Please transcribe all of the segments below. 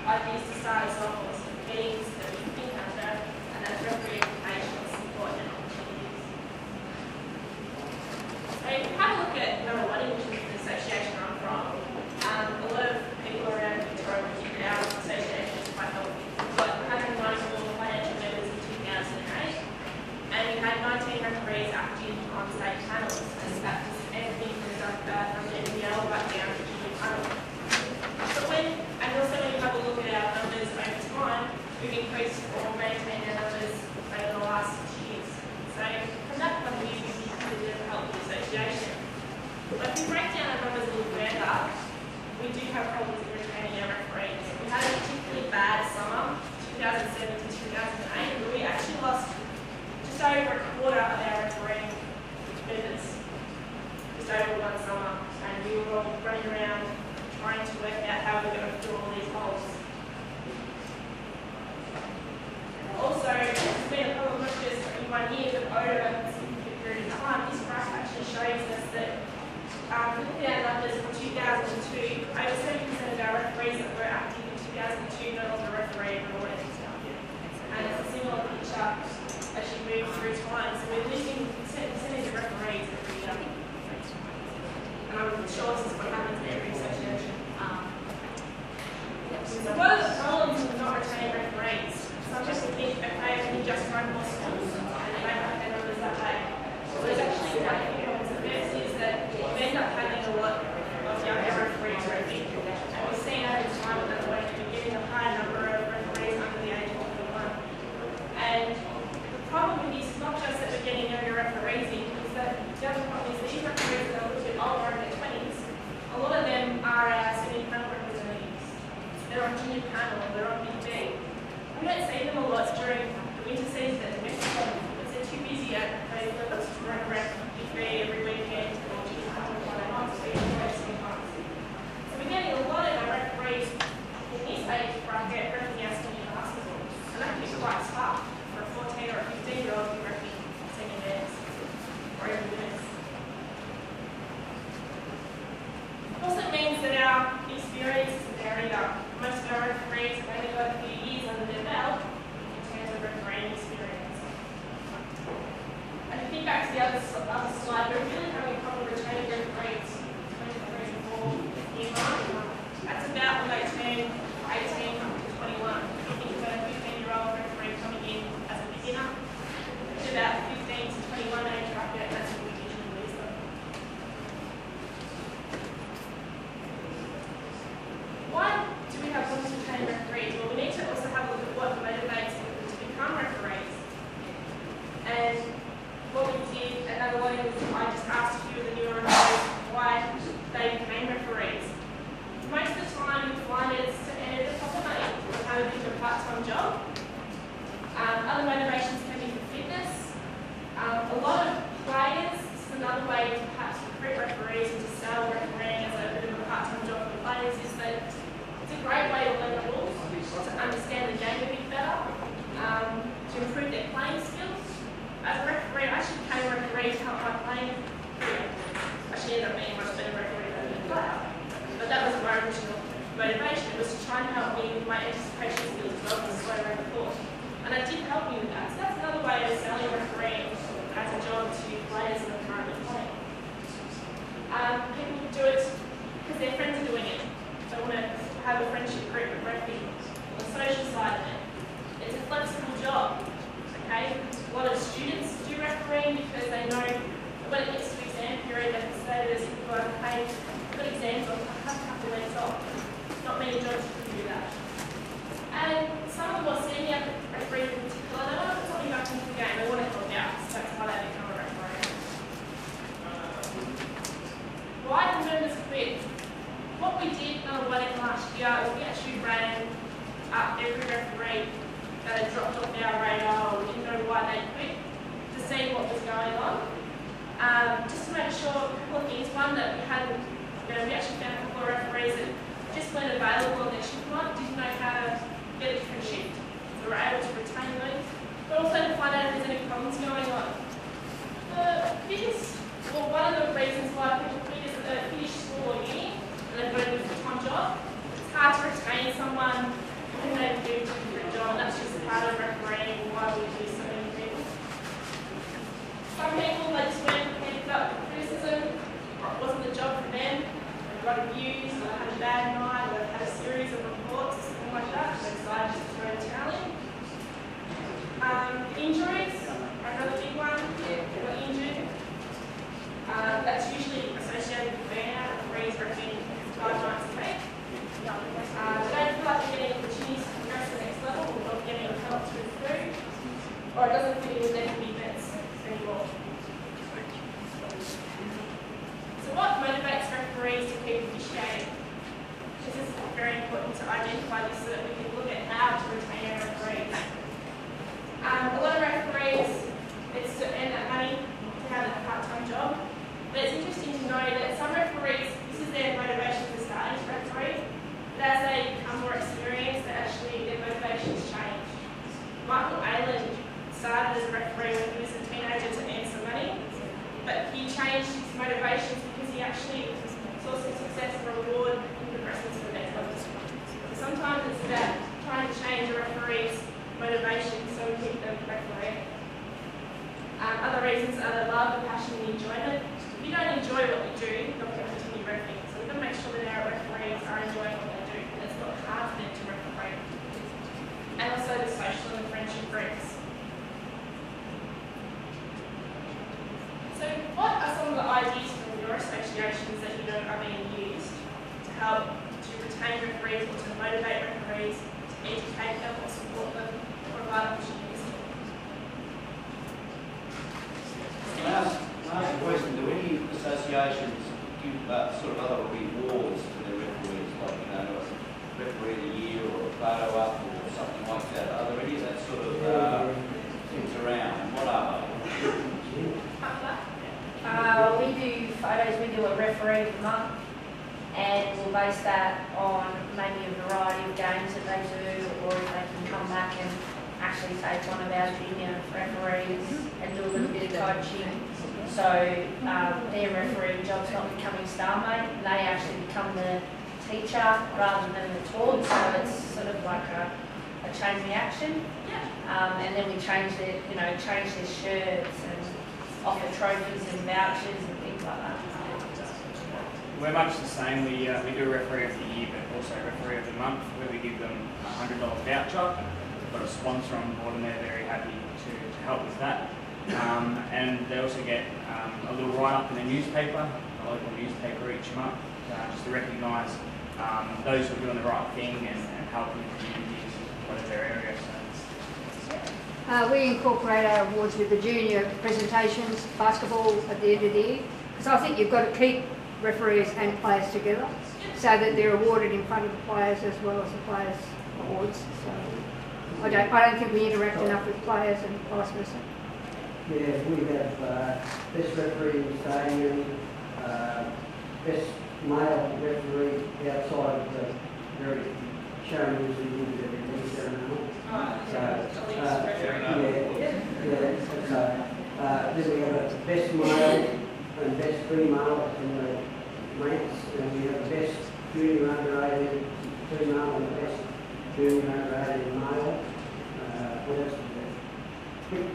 I'd use to start us off on some meetings that we think under, and that's referee education, support and opportunities. So if you have a look at Narrawonnie, which is the association I'm from, a lot of people around Victoria would think that our association is quite healthy. We've got 194 financial members in 2008, and we had 19 referees active on state panels, and that was everything from the NBL right down to the panel. And also when you have a look at our numbers over time, we've increased or maintained our numbers over the last 6 years. So from that point of view, we consider it a healthy association. But if we break down our numbers a little further, we do have problems in retaining our referees. We had a particularly bad summer, 2007 to 2008, where we actually lost just over a quarter of our refereeing members, just over one summer, and we were all running around trying to work out how we're going to fill all these holes. Also, it's been a problem not just in 1 year, but over a significant period of time. This graph actually shows us that looking at our numbers from 2002, over 70% of our referees that were active in 2002 no longer referee anymore. And it's a similar picture as you move through time. So we're losing a percentage of referees every year. And I'm sure this is what happens in every association. So what are the problems with not retaining referees? Some people think, okay, we can just run more schools and they don't have their numbers that way. So there's actually quite a few problems. The first is that we end up having a lot of younger referees already. And we've seen over time that we're getting a higher number of referees under the age of 21. And the problem with this is not just that we're getting younger referees in, is that the other problem is these referees that are a little bit older in their 20s, a lot of them are our senior panel representatives. They're on junior panel, they're on Big B. We don't see them a lot during the winter season at domestic level because they're too busy at those levels to run around Big B every weekend or junior panel Friday nights or even racing times. So we're getting a lot of our referees in this age bracket repping our senior basketball. And that can be quite tough for a 14 or a 15-year-old to be repping senior men's or even women's. It also means that our experience is varied up. Most of our referees have only got a few years under their belt in terms of refereeing experience. And if you think back to the other slide, we're really having a problem retaining referees 23 and 4 year mark. That's about when they turn 18 to 21. If you think about a 15-year-old referee coming in as a beginner, it's about 15 to 21 age bracket, and that's when we usually lose them. Why do we have problems retaining referees? Well, we need to also have a look at what motivates people to become referees. And what we did, another one was I just asked a few of the newer referees why they became referees. Most of the time, you find it's to earn a bit of money or have a bit of a part-time job. Other motivations can be for fitness. A lot of players, this is another way to perhaps recruit referees and to sell refereeing as a bit of a part-time job for players, is that it's a great way to learn the rules, to understand the game a bit better, to improve their playing skills. As a referee, I actually became a referee to help my playing career. I actually ended up being a much better referee than a player. But that wasn't my original motivation. It was to try and help me with my anticipation skills as well as slow around the court. And it did help me with that. So that's another way of selling refereeing as a job to players in the currently playing. People do it because their friends are doing it. They want to have a friendship group with rugby, the social side of it. It's a flexible job, okay? A lot of students do refereeing because they know when it gets to exam period, they can say to us, people are paid, got exams on, I have a couple of weeks off. Not many jobs can do that. And some of the more senior referees in particular, they want to put something back into the game, they want to help out, so that's why they become a referee. Why do members quit? What we did last year is we actually ran up every referee that had dropped off our radar or we didn't know why they quit to see what was going on. Just to make sure a couple of things. One, that we hadn't, we actually found a couple of referees that just weren't available on their shift night, didn't know how to get a different shift. So we were able to retain those. But also to find out if there's any problems going on. One of the reasons why people quit is that they finish school or uni and they've got a full-time job. It's hard to retain someone can they do to do a job? And that's just part of refereeing why we do so many people. Some people, they just went and picked up criticism, or it wasn't the job for them, they got abused, or had a bad night, or had a series of reports, or something like that, so they decided just to throw the towel in. Injuries are another big one. They got injured. That's usually associated with burnout. Referees recommend 5 nights a week. They don't feel like they're getting opportunities to progress to the next level, or not getting help through food, or it doesn't fit in with their commitments anymore. So what motivates referees to keep officiating? This is very important to identify this so that we can look at how to retain our referees. A lot of referees, it's to earn that money, to have a part-time job. But it's interesting to know that some referees, this is their motivation for starting to referee, but as they become more experienced, their motivations change. Michael Aylen started as a referee when he was a teenager to earn some money, but he changed his motivations because he actually saw some success and reward in progressing to the next level. So sometimes it's about trying to change a referee's motivation so we keep them refereeing. Other reasons are the love, the passion, and the enjoyment. If you don't enjoy what you do, you're not going to continue refereeing. So we've got to make sure that our referees are enjoying what they do, and it's not hard for them to referee. And also the social and the friendship groups. So what are some of the ideas from your associations that you know are being used to help to retain referees or to motivate referees, to educate them or support them, or provide opportunities? Last question, do any associations give sort of other rewards to their referees, like, you know, a referee of the year or a photo up or something like that? Are there any of that sort of things around? What are they? We do photos, we do a referee of the month, and we'll base that on maybe a variety of games that they do, or if they can come back and actually take one of our junior referees and do a little bit of coaching. So their refereeing job's not becoming star-mate, they actually become the teacher rather than the taught, so it's sort of like a chain reaction. And then we change their shirts and offer trophies and vouchers and things like that. We're much the same. We do a referee of the year, but also referee of the month, where we give them a $100 voucher. We've got a sponsor on board, and they're very happy to help with that. And they also get a little write-up in the newspaper, a local newspaper each month, just to recognise those who are doing the right thing and helping the communities, whatever their area. We incorporate our awards with the junior presentations, basketball at the end of the year, because I think you've got to keep referees and players together so that they're awarded in front of the players as well as the players' awards. So I don't think we interact enough with players and vice versa. Yeah, we have best referee in the stadium, best male referee outside of the very ceremonies we do every day ceremony. Then we have a best male and best female in the ranks, and we have the best junior under 18 female and the best junior under 18 male. What else is there?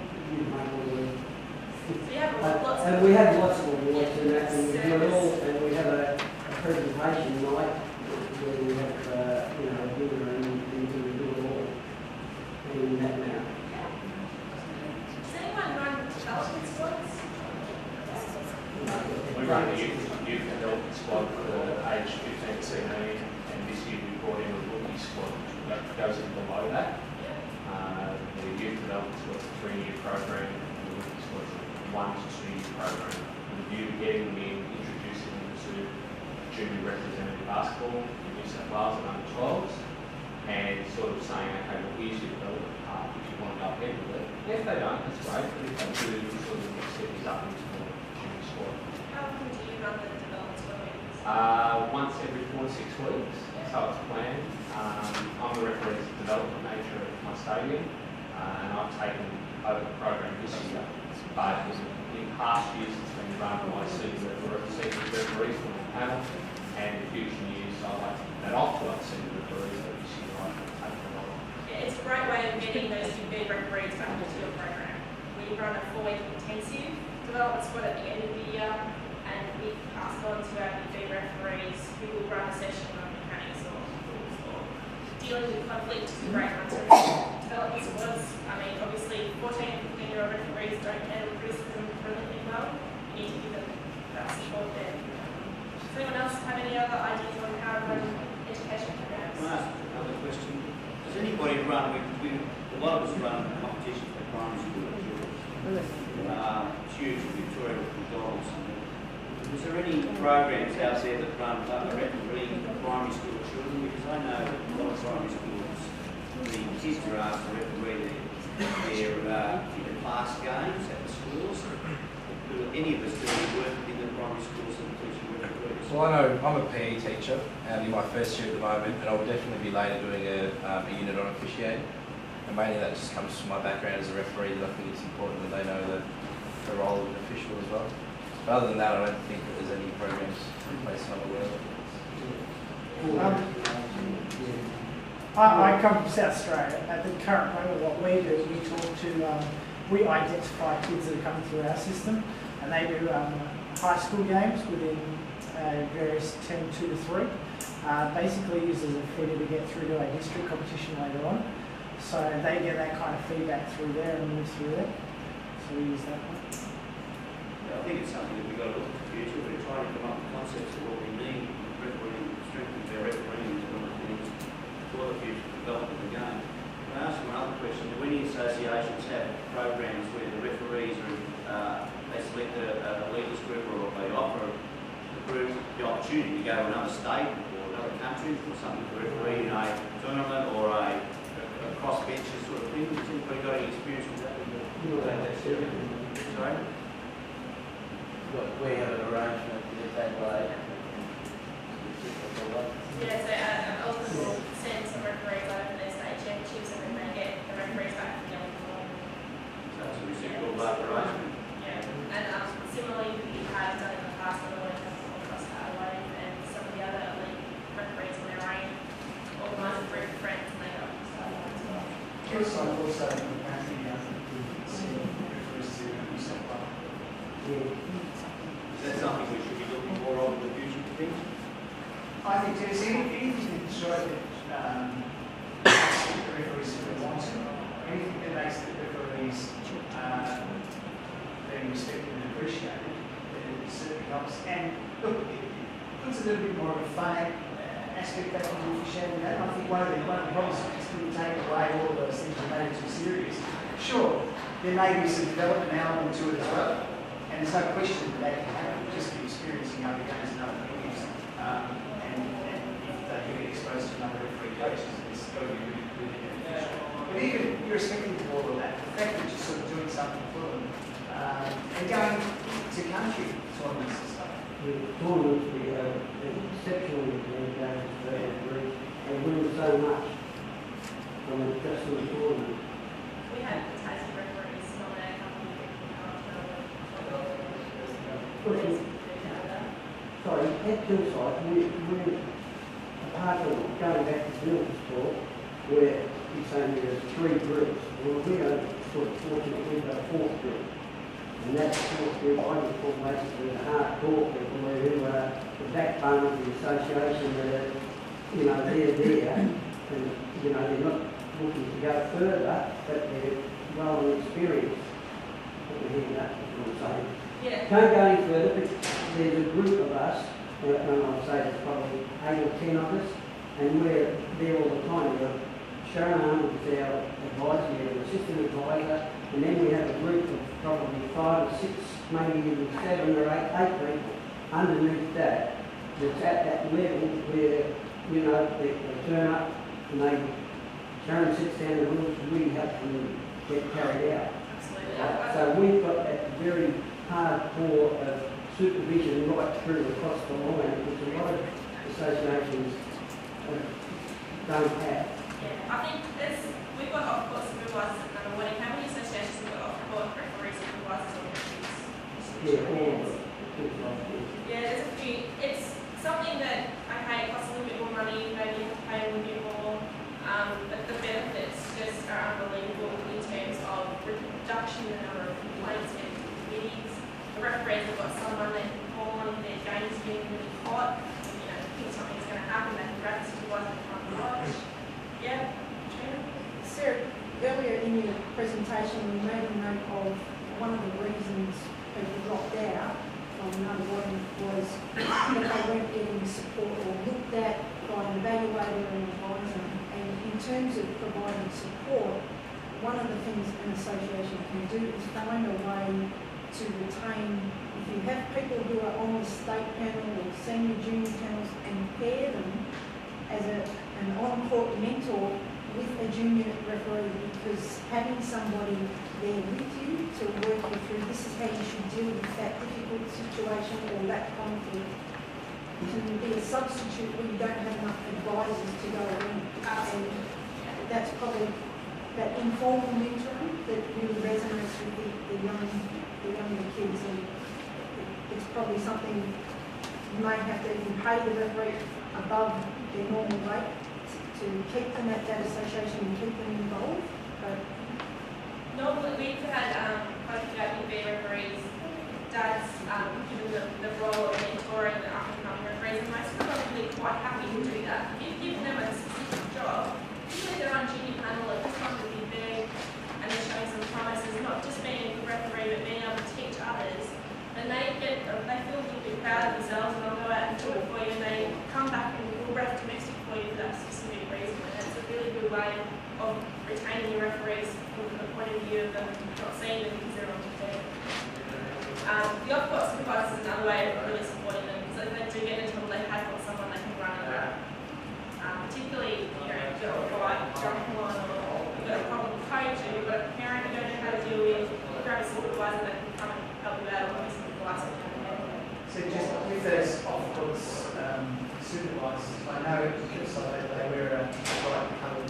And we have lots of awards and that, and we do it all, and we have a presentation night where we have a dinner and we do it all in that manner. Does anyone run development squads? We run the youth development squad for the age 15 to 17, and this year we brought in a rookie squad that goes in below that. The youth development squad's a 3-year program, and the rookie squad's a 1 to 2 year program. With the view of getting them in, introducing them to junior representative basketball in New South Wales and under 12s, and sort of saying, okay, well, here's your development path if you want to go ahead with it. If they don't, that's great, but if they do, sort of the next step is up into the junior squad. How often do you run the development squad meetings? Once every 4 to 6 weeks, so it's planned. I'm the referee's development manager at my stadium, and I've taken over the program this year. But in past years, it's been run by senior referees from the panel, and in future years, I'd like to give that off to our senior referees, but this year I've taken it on. getting those new referees back into your program. We run a 4-week intensive development squad at the end of the year, and we pass on to our new referees who will run a session on mechanics or dealing with conflict to great hunter. Development squads, I mean, obviously 14 and 15-year-old referees don't handle criticism brilliantly well. You need to give them that support there. Does anyone else have any other ideas on how to run education programs? Can I ask another question? Does anybody run, a lot of us run competitions for primary school children. It's huge in Victoria with McDonald's. Is there any programs out there that run a referee for primary school children? Because I know a lot of primary schools, the kids are asked to referee their class games at the schools. Do any of us do any work in the primary schools that teaching referees? Well, I know I'm a PE teacher in my first year at the moment, and I will definitely be later doing a unit on officiating. And mainly that just comes from my background as a referee, that I think it's important that they know the role of an official as well. But other than that, I don't think that there's any programs in place I'm aware of. I come from South Australia. At the current moment, what we do is we talk to, we identify kids that are coming through our system, and they do high school games within various 10, 2 to 3. Basically used as a feeder to get through to a history competition later on. So they get that kind of feedback through there and move through there. So we use that one. I think it's something that we've got to look at the future. We're trying to come up with concepts of what we need, refereeing, strengthening our refereeing is one of the things for the future development of the game. Can I ask you another question? Do any associations have programs where the referees are, they select a leaders group, or they offer the group the opportunity to go to another state or another country or something to referee in a tournament or a cross-benches sort of thing? Has anybody got any experience with that? Sorry? We have an arrangement with that way. Yeah, so Elton will send some referees over to their state championships, and then they get the referees back from the other form. So it's a reciprocal arrangement. Yeah, and similarly, we have done in the past, but always have across Adelaide, and some of the other elite referees on their own organise a group of friends, and they go and stuff like that as well. Kingside also apparently refers to New South Wales. Is that something we should be looking more of in the future, do you think? I think there's anything that shows that the referees want to, anything that makes the referees being respected and appreciated, it certainly helps. And look, it puts a little bit more of a fun aspect back into officiating. That I think one of the problems is to take away all of those things and make it too serious. Sure, there may be some development element to it as well, and there's no question that they can happen. Just be experiencing other games and other venues, and if they get exposed to another referee coaches, it's got to be really, really beneficial. But even irrespective of all of that, the fact that you're sort of doing something for them and going to country tournaments and stuff. The tournaments we have exceptionally many games for referees. They win so much from just from the tournament. We had the Tassie referees nominate a couple of people. Sorry, at Hillside, we're apart from going back to Bill's talk, where he's saying there's 3 groups. Well, we are sort of fortunately got a 4th group. And that 4th group, I would call basically the hardcore people who are the backbone of the association that are, you know, they're there. And, you know, they're not looking to go further, but they're well experienced. Put my hand up, is what I'm saying. Yeah. Can't go any further, but there's a group of us, and I'd say there's probably 8 or 10 of us, and we're there all the time. We've got Sharon Arnold is our advisor, we have an assistant advisor, and then we have a group of probably 5 or 6, maybe even 7 or 8 people underneath that, that's at that level where, you know, they turn up and Sharon sits down and we help them get carried out. Absolutely. So we've got that very hardcore of supervision right through across the line, which a lot of associations don't have. Yeah, I think we've got off-court supervisors at number 1. How many associations have got off-court referees, supervisors, or referees? Yeah, all of it. Yeah, there's a few. It's something that, okay, it costs a little bit more money, maybe you have to pay a little bit more, but the benefits just are unbelievable. reduction in the number of complaints and committees. The referees have got someone they can call on if their game's getting really hot, you know, think something's going to happen, they can grab the supervisor from the watch. Yeah, Trina? Sarah, earlier in your presentation, you made a note of one of the reasons people dropped out from number one was that they weren't getting support or looked at by an evaluator and advisor. And in terms of providing support, one of the things an association can do is find a way to retain, if you have people who are on the state panel or senior junior panels, and pair them as an on-court mentor with a junior referee, because having somebody there with you to work you through, this is how you should deal with that difficult situation or that conflict, can be a substitute when you don't have enough advisors to go in. And that's probably that informal mentoring that really resonates with the younger kids, and it's probably something you may have to even pay the referee above their normal rate to keep them at that association and keep them involved. But normally we've had quite a few APB referees, dads given the role of mentoring the up-and-coming referees, and most of them are really quite happy to do that. If you've given them a specific job, usually they're on junior panel at this time to be big, and they're showing some promises, not just being a good referee, but being able to teach others. And they feel a little bit proud of themselves, and they'll go out and do it for you, and they come back and will ref domestic for you for that specific reason. And it's a really good way of retaining your referees from the point of view of them not seeing them because they're on the team. The off-court supervisors is another way of really supporting them, because if they do get into trouble, they have got someone they can run and grab. Particularly, you know, if you've got a fight, jumping on, or you've got a problem with coach, or you've got a parent you don't know how to deal with, grab a supervisor that can come and help you out, or obviously the last one. So just with those off-courts supervisors, I know it looks like they wear a bright coloured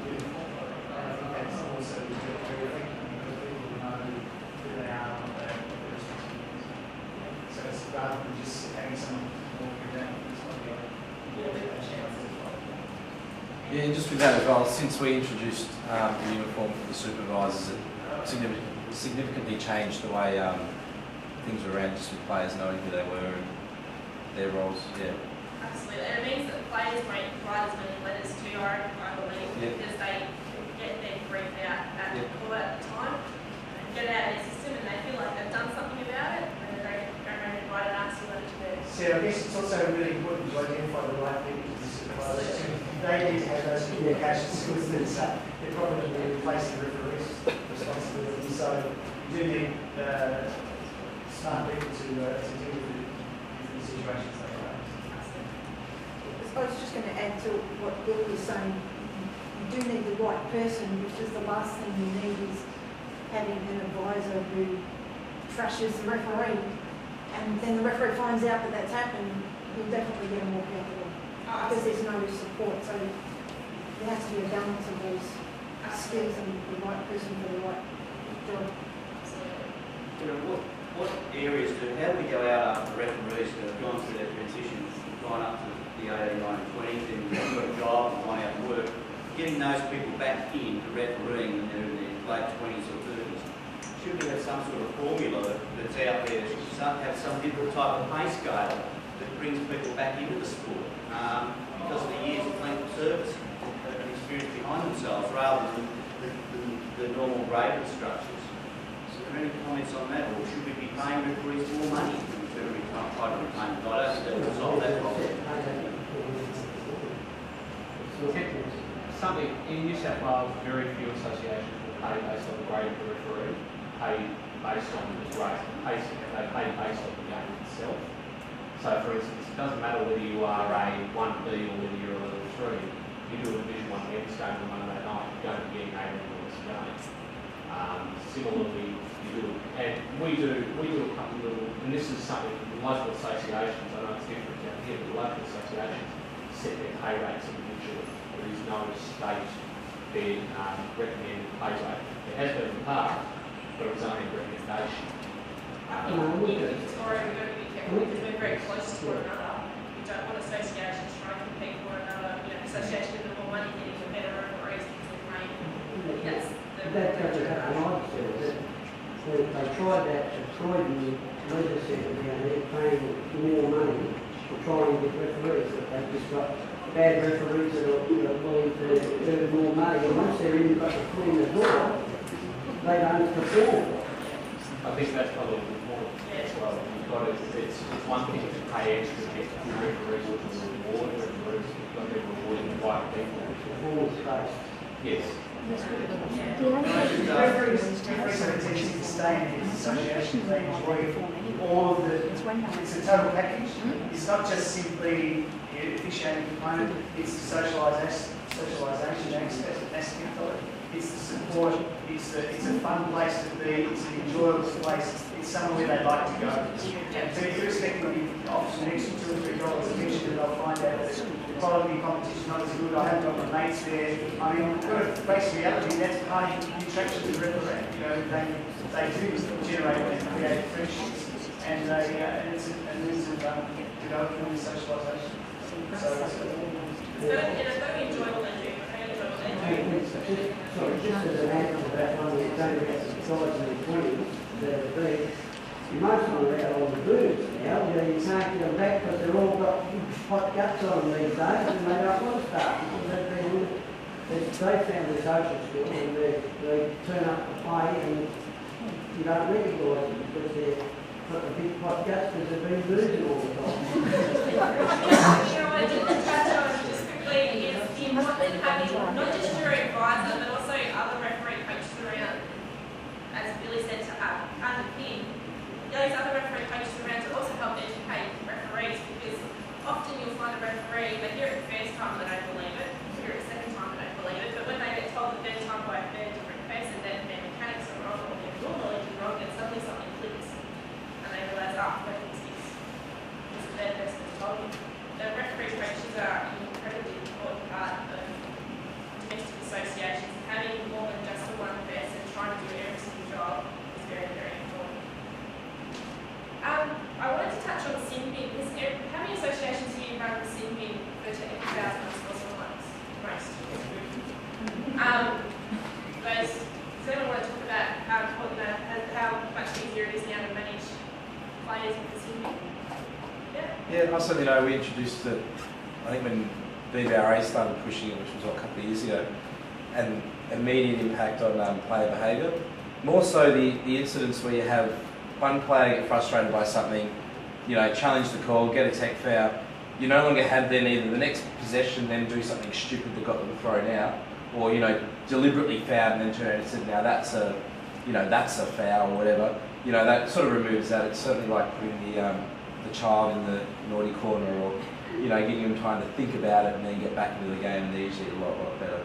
uniform. I think that's also very effective because people know who they are and what their responsibilities are. So it's rather than just having someone walking around, it's like a chance as well. Yeah, and just with that as well, since we introduced the uniform for the supervisors, it significantly changed the way things were around, just with players knowing who they were and their roles. Yeah. Absolutely, and it means that players won't write as many letters to you, I believe, because they get their brief out at the court at the time, and get it out of their system, and they feel like they've done something about it, and they don't remember to write an nasty letter to them. So I guess it's also really important to identify the right people to the supervisors. They need to have those communication skills that they're probably going to replace the referee's responsibility. So you do need smart people to deal with the situations they face. I was just going to add to what Bill was saying. You do need the right person, because the last thing you need is having an advisor who trashes the referee, and then the referee finds out that that's happened, he'll definitely get a walk out the door, because there's no support. So there has to be a balance of those skills and the right person for the right job. You know, what areas how do we go out after referees that have gone through that transition, gone up to the 18, 19, 20s, and they've got a job and gone out to work, getting those people back in to refereeing when they're in their late 20s or 30s? Should we have some sort of formula that's out there? Should we have some different type of pay scale that brings people back into the sport because of the years of clinical service and experience behind themselves, rather than the normal rating structures? Are there any comments on that, or should we be paying referees more money to try to retain the guy? I don't think that will solve that problem. Something in New South Wales, very few associations will pay based on the grade of the referee, pay based on the grade, they pay based on the game itself. So for instance, it doesn't matter whether you are a 1B or whether you're a level 3, you do a Division 1 men's game on Monday night, you're going to be getting $8 a game. Similarly, and we do a couple of little, and this is something local associations, I know it's different down here, but local associations set their pay rates individually. There is no state bed recommended pay rate. It has been in the past, but it was only a recommendation. Victoria, we've got to be careful because we're very close to one another. We don't want associations trying to compete with one another. You know, associations with more money getting a better referees because of money. That's the They tried that at Croydon Leisure Centre down there, paying more money to try and get referees, but they've just got bad referees that are willing to earn more money, and once they're in, got the foot in the door, they don't perform. I think that's probably the point as well. You've got to, it's one thing to pay extra to get good referees or to reward referees. You've got to be rewarding the right people. Performance-based. Yes. Referees have a tendency to stay in these associations. They enjoy all of the, it's a total package. It's not just simply the officiating component, it's the socialisation aspect of it. It's the support, it's a fun place to be, it's an enjoyable place, it's somewhere where they like to go. And so irrespective of often an extra $2 or $3 attention, they'll find out that the quality of competition not as good, I haven't got my mates there. I mean, we've got to face reality, that's part of the attraction to the referee. You know, they do generate and create friendships, and it's a means of developing and socialisation. So it's It's very enjoyable and do. Sorry, just as an answer to that one, we're talking about the size of the 20s that have been, most of them are out on the booze now, you can't get them back because they're all got hot guts on them these days and they don't want to start because they found the social skill and they turn up to play and you don't recognise them because they've got the big hot guts because they've been boozing all the time. You know, I didn't touch on just quickly is the importance of having not just your advisor but also other referee coaches around, as Billy said, to underpin those other referee coaches around to also help educate referees, because often you'll find a referee, they hear it the first time they don't believe it, hear it the second time they don't believe it, but when they get told the third time by a third different person that their mechanics are wrong or their rule knowledge is wrong, then suddenly something clicks and they realise, wait, it's this is the third person that's told you. The referee coaches are an incredibly important part of domestic associations. Having more than just a one person trying to do every single job is very, very important. I wanted to touch on sin bin, because how many associations do you run with sin bin for 1,000 disposal loans? Most. Does anyone want to talk about how much easier it is now to manage players with the sin bin? Yeah, I certainly know we introduced it, I think when BBRA started pushing it, which was a couple of years ago, and immediate impact on player behaviour. More so the incidents where you have one player get frustrated by something, challenge the call, get a tech foul. You no longer have then either the next possession then do something stupid that got them thrown out, or deliberately foul and then turn around and say, now that's a foul or whatever. That sort of removes that. It's certainly like putting the child in the naughty corner, or giving them time to think about it and then get back into the game, and they're usually a lot better.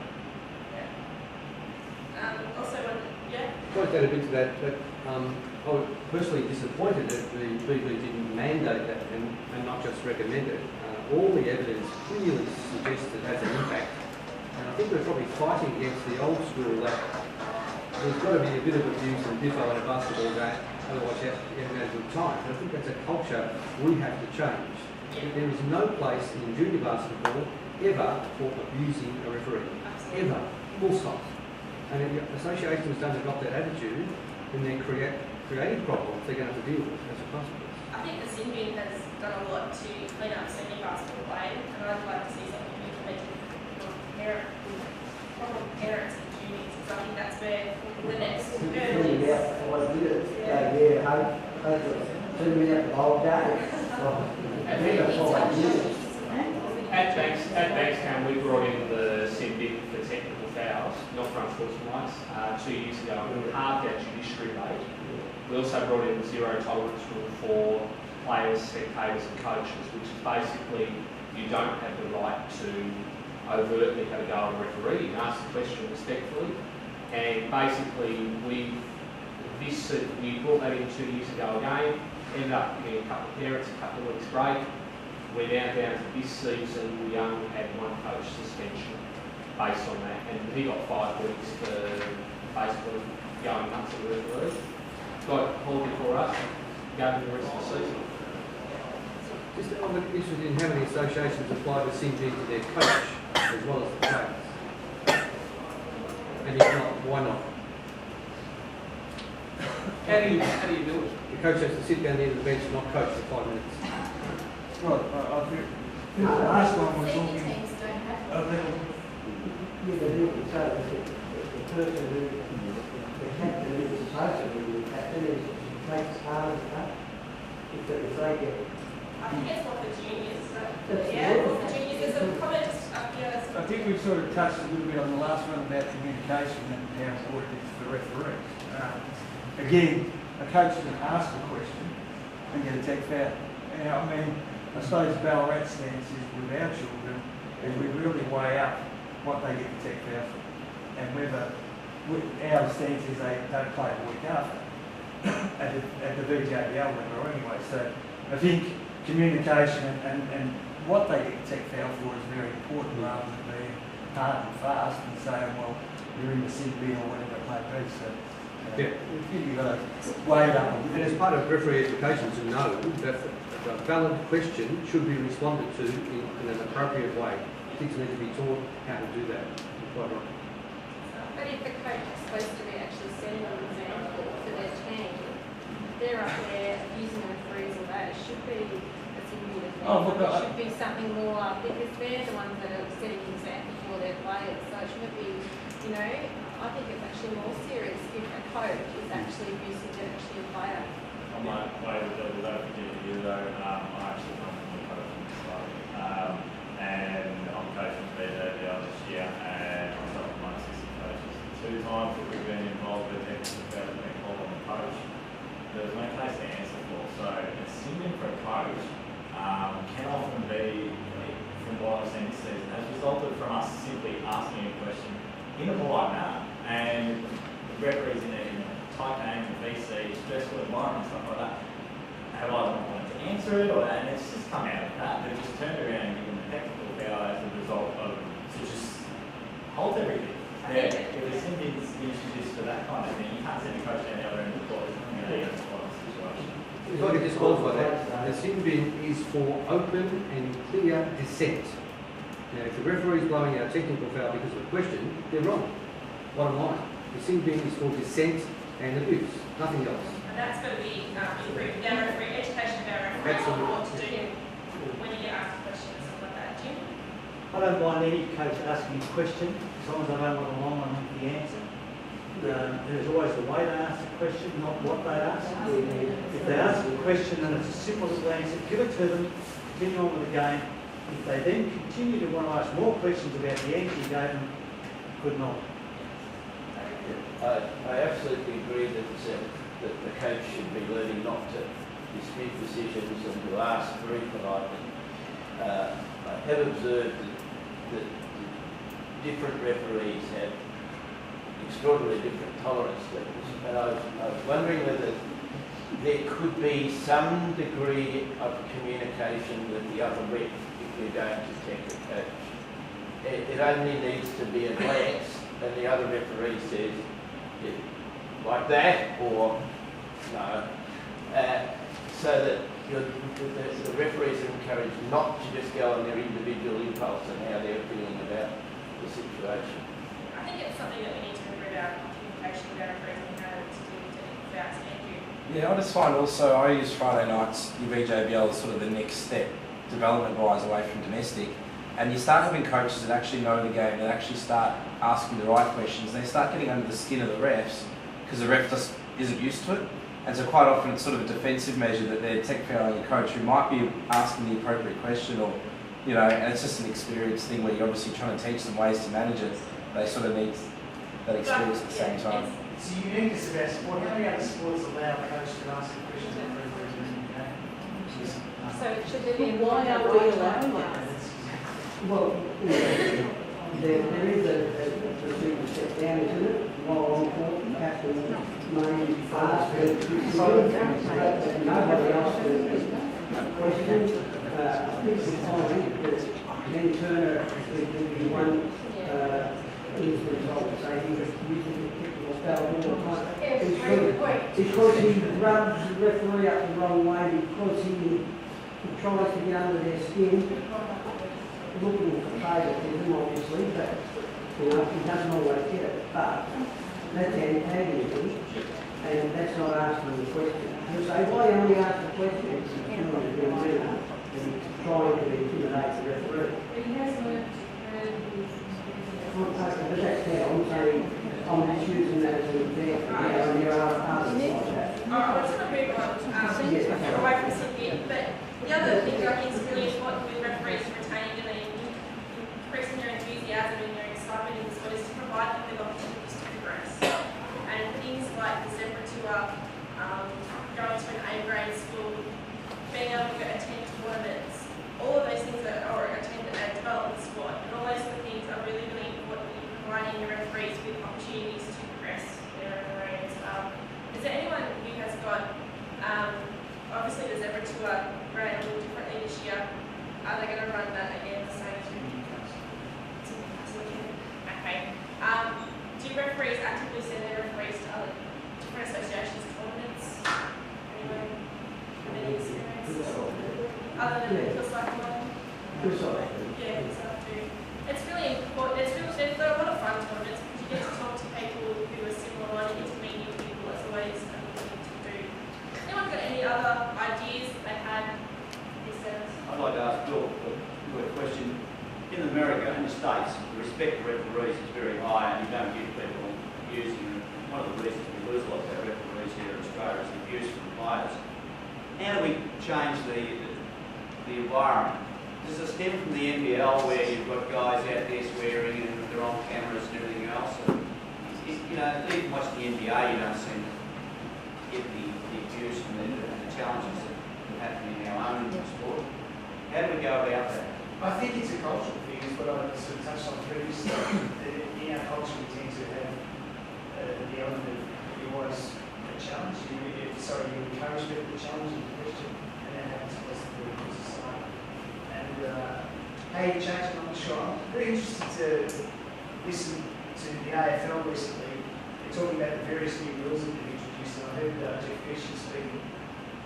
I'd add a bit to that, but I was personally disappointed that the BB didn't mandate that and not just recommend it. All the evidence clearly suggests it has an impact, and I think we're probably fighting against the old school that there's got to be a bit of abuse and biffo in a basketball game, otherwise you haven't had a good time. And I think that's a culture we have to change. There is no place in junior basketball ever for abusing a referee. Ever. Full stop. And if the associations don't adopt that attitude, then they're creating problems they're going to have to deal with as a consequence. I think the sin bin has done a lot to clean up senior basketball playing, and I'd like to see something implemented for parents and juniors, because I think that's where the next hurdle is. At Bankstown, we brought in the sin bin for technical fouls, not for unsportsmanlike, 2 years ago, and we halved our judiciary rate. We also brought in the zero tolerance rule for players, spectators and coaches, which is basically you don't have the right to overtly have a go at a referee. You ask the question respectfully, and basically we brought that in 2 years ago again, ended up giving a couple of parents a couple of weeks break. We're now down to this season, we only had one coach suspension based on that, and he got 5 weeks for basically going nuts at the referee. Got holiday for us, going to the rest of the season. Just I'm interested in how many associations apply the sin bin to their coach as well as the players. And if not, why not? How do you do it? The coach has to sit down there at the bench and not coach for 5 minutes. Right, I think the last one we're Senior talking teams don't have a little, Yeah, but you can say that the person who, the captain is supposed to be the captain is takes part of that. If they get, I think it's more for juniors, but That's yeah, good. more for juniors. There's a comment just up here. I think we've sort of touched a little bit on the last one about communication and how important it is for referees. Again, a coach can ask a question and get a tech foul. I mean, I suppose Ballarat's stance is with our children, is we really weigh up what they get the tech foul for. And whether, our stance is they don't play the week after at the VJBL level anyway. So I think communication and what they get tech foul for is very important rather than being hard and fast and saying, well, you're in the CB or whatever it may be. So you've got to weigh it up. And as part of referee education to know that a valid question should be responded to in an appropriate way. Kids need to be taught how to do that. Quite right. But if the coach is supposed to be actually setting an example for their team, they're up there using referees or that, it should be a single example. Oh, look, It should be something more because they're the ones that are setting an example for their players. So it shouldn't be, you know, I think it's actually more serious if a coach is actually abusing than actually a player. I might play with that particular though. I actually come from the coaching side. And I'm coaching BJBL this year, and I'm some of my assistant coaches. 2 times that we've been involved with technical foul has been called on the coach. There's no case to answer for. So it's simply for a coach can often be, from what I've seen this season, has resulted from us simply asking a question in a polite manner. And the referees in a tight game, VC, stressful environment, stuff like that, have either not wanted to answer it, and it's just come out of that. They've just turned around and given the technical foul as a result of to just hold everything. If the sin is introduced for that kind of thing, you can't send a coach down the other end of the court. It's not going to get a situation. If I could just qualify that, the sin bin is for open and clear dissent. Now, if the referee is blowing out a technical foul because of a question, they're wrong. Bottom line, the sin bin is for dissent and abuse, nothing else. And that's going to be improved. Our referee, education of our referees, Absolutely. what to do when you get asked a question and stuff like that. Jim? I don't mind any coach asking a question, as long as I don't want a long one with the answer. There's always the way they ask the question, not what they ask. If they ask a question and it's as simple as the answer, give it to them, continue on with the game. If they then continue to want to ask more questions about the answer you gave them, good night. I absolutely agree that the coach should be learning not to dispute decisions and to ask very politely. I have observed that different referees have extraordinarily different tolerance levels, and I was wondering whether there could be some degree of communication with the other ref if you're going to check the coach. It only needs to be a glance, and the other referee says, like that, or no, so that the referees are encouraged not to just go on their individual impulse and how they're feeling about the situation. I think it's something that we need to improve our communication with our referees and how to do technical fouls. Thank you. Yeah, I just find also I use Friday nights in VJBL as sort of the next step, development-wise, away from domestic. And you start having coaches that actually know the game, that actually start asking the right questions. They start getting under the skin of the refs because the ref just isn't used to it. And so quite often it's sort of a defensive measure that they're tech fouling a coach who might be asking the appropriate question, or, you know, and it's just an experience thing where you're obviously trying to teach them ways to manage it. They sort of need that experience at the same time. It's the uniqueness of our sport. How many other sports allow a coach to ask a question of referees in the game? So should there be a Why are we allowing that? Well, there is a procedure set down, isn't it? While on court, you have to mainly ask nobody else to question. I think it's fine that Ken Turner would be one instance I would say he was using the technical foul all the time. Because he rubs the referee up the wrong way, because he tries to get under their skin, looking for favouritism, obviously, but he doesn't always get it. But that's antagonism, and that's not asking the question. You say, why only ask the question? It's trying to intimidate the referee. But he has learned But that's how I'm saying, I'm just using that as an example, and there are others like that. Alright, let's not move on, away from Sydney, but the other thing I think is really important with referees retaining and increasing your enthusiasm and your excitement in the sport is to provide them with opportunities to progress. And things like the Zebra Tour, going to an A-grade school, being able to attend tournaments, all of those things or attend a development squad, and all those sort of things are really, really important in providing your referees with opportunities to progress their own areas. Is there anyone who has got, obviously the Zebra Tour ran a little differently this year. Are they going to run that again the same? Okay. Do referees actively send their referees to other different associations, tournaments? Anyone have any experience? Other than the Kilsyth one? Yeah, Kilsyth too. It's really important. They've got a lot of fun tournaments because you get to talk to people who are similar, you get to meet new people. It's always a good thing to do. Anyone got any other ideas that they had? I'd like to ask Bill a question. In America, in the States, the respect for referees is very high and you don't get people abusing them. One of the reasons we lose a lot of our referees here in Australia is the abuse from players. How do we change the environment? Does it stem from the NBL where you've got guys out there swearing and they're on cameras and everything else? And, even watching the NBA, you don't seem to get the abuse and the challenges that happen in our own sport. How do we go about that? I think it's a cultural thing, is what I sort of touched on previously. In our culture, we tend to have the element of you always challenge, you encourage people to challenge and question, and that happens across the board in society. And how you change it, I'm not sure. I'm very interested to listen to the AFL recently. They're talking about the various new rules that they've introduced, and I heard Jeff Fisher speaking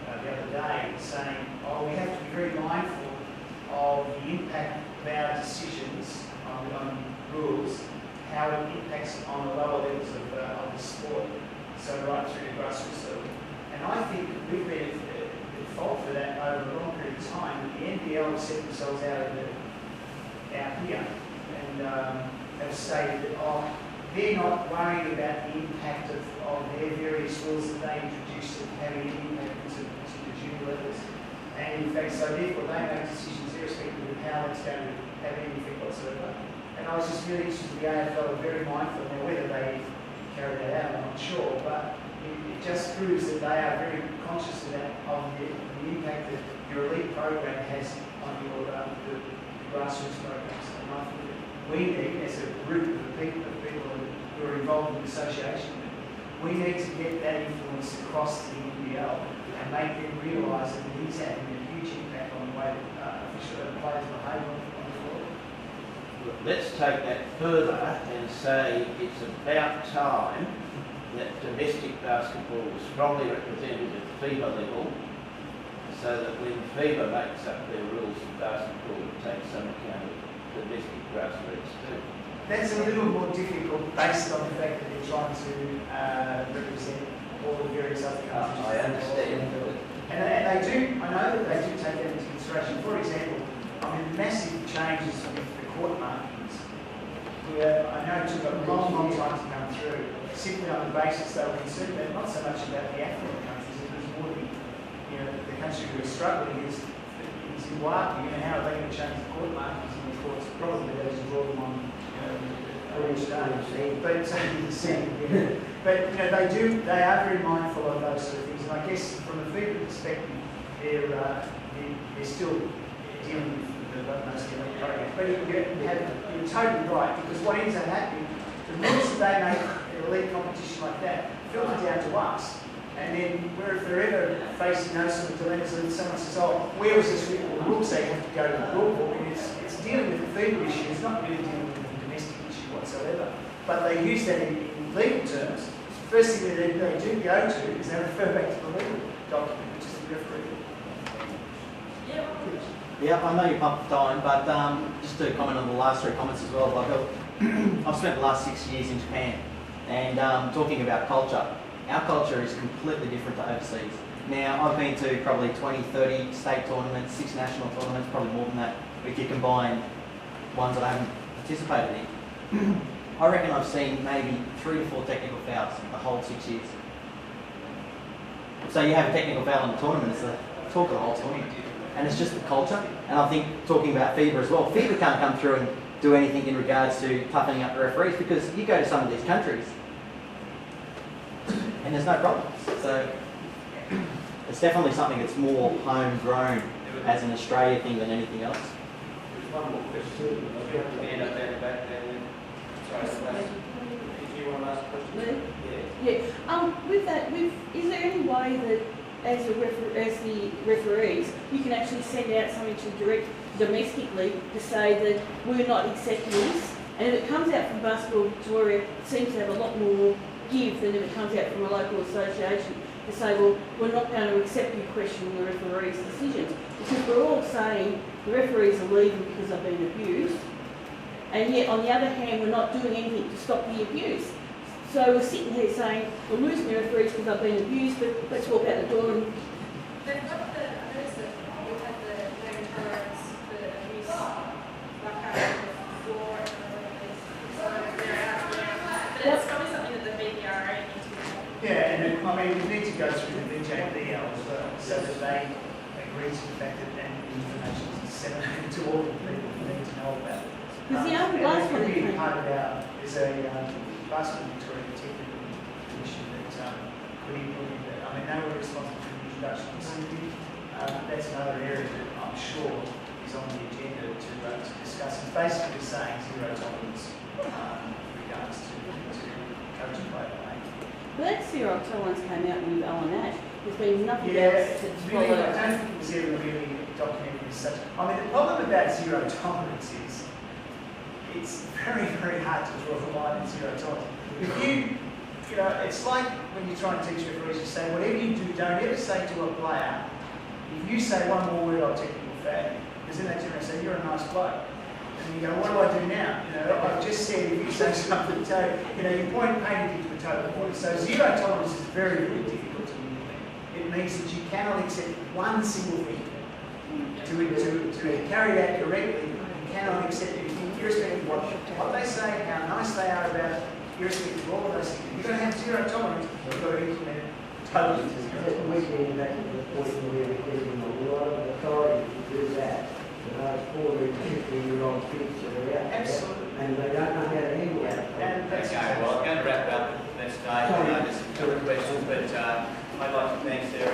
the other day saying, we have to be very mindful of the impact of our decisions on rules, how it impacts on the lower levels of the sport, so right through the grassroots level. And I think we've been at fault for that over a long period of time. The NBL have set themselves out here and have stated that they're not worried about the impact of their various rules that they introduce and having an impact to the junior levels. And in fact, so therefore they make decisions irrespective of how it's going to have any effect whatsoever. And I was just really interested, the AFL are very mindful. Now whether they carry that out, I'm not sure, but it just proves that they are very conscious of the impact that your elite program has on your the grassroots programs. And I think that we need, as a group of people who are involved in the association, we need to get that influence across the NBL and make them realise that it is having a huge impact on the way that players behave on the floor. Let's take that further and say it's about time that domestic basketball was strongly represented at FIBA level, so that when FIBA makes up their rules of basketball, it takes some account of domestic grassroots too. That's a little more difficult based on the fact that they're trying to represent all the various other countries. I understand. And they do, I know that they do take that into consideration. For example, massive changes with the court markings, where I know it took a long time to come through, simply on the basis they were concerned about not so much about the affluent countries, it was more the country who was struggling is Zimbabwe, how are they going to change the court markings in the courts? Probably they just draw them on but they are very mindful of those sort of things, and I guess from a FIBA perspective, they're still dealing with most elite programs. But you're totally right, because what ends up happening, the rules that they make in elite competition like that filter down to us. And then, if they're ever facing those sort of dilemmas, and someone says, where was this written? The rules say you have to go to the rule book, and it's dealing with the FIBA issue, it's not really dealing with the domestic issue whatsoever. But they use that in legal terms. First thing that they do go to is they refer back to the legal document, which is the referee. Yeah, I know you're pumped for time, but just to comment on the last three comments as well, I've spent the last 6 years in Japan, and talking about culture, Our culture is completely different to overseas. Now, I've been to probably 20, 30 state tournaments, 6 national tournaments, probably more than that, if you combine ones that I haven't participated in. I reckon I've seen maybe 3 to 4 technical fouls the whole 6 years. So you have a technical foul in the tournament, it's the talk of the whole tournament. And it's just the culture. And I think talking about FIBA as well, FIBA can't come through and do anything in regards to toughening up the referees, because you go to some of these countries and there's no problems. So it's definitely something that's more homegrown as an Australia thing than anything else. There's one more question. Hand up there in the back there. Sorry, did you want to ask a question? Yeah. With that, is there any way that as the referees, you can actually send out something to direct domestically to say that we're not accepting this? And if it comes out from Basketball Victoria, it seems to have a lot more give than if it comes out from a local association to say, well, we're not going to accept you questioning the referees' decisions. Because we're all saying the referees are leaving because they've been abused, and yet on the other hand, we're not doing anything to stop the abuse. So we're sitting here saying, we're losing the referees because they've been abused, but let's walk out the door and... They've got the, I noticed that we've had the no tolerance for abuse placard before, so they're out now. But it's probably something that the BPRA needs to do. Yeah, and I mean, we need to go through the BJBL as well, so that they agree to the fact that information is disseminated to all the people who need to know about it. Because the other last one that that came part of our is a Basketball Victoria technical commission that could implement that. I mean, they were responsible for the introduction of synergy. That's another area that I'm sure is on the agenda to discuss. It's basically saying zero tolerance with regards to coaching play. Well, that zero tolerance came out with Owen Ash. There's been nothing Yeah, else that's really, followed. I don't think it was ever really documented as such. I mean, the problem about zero tolerance is it's very, very hard to draw the line at zero tolerance. If you know, it's like when you try and teach referees, you say, whatever you do, don't ever say to a player, if you say one more word, I'll technical foul you. Because then they turn around and say, you're a nice bloke. And you go, what do I do now? You know, I've just said if you say something, you know, you point painting to a total point. So zero tolerance is very, very difficult to implement. It means that you cannot accept one single thing. To carry that correctly, you cannot accept anything, irrespective of what they say, how nice they are about it, irrespective of all of those things. You've got to have zero tolerance, you've got to implement it totally. We're getting back to the point where we're getting a lot of authority to do that. Those 40 and 50-year-old kids that are out there, and they don't know how to handle that. Okay, well, I'm going to wrap up. Let's start. There's a couple of questions, but I'd like to thank Sarah.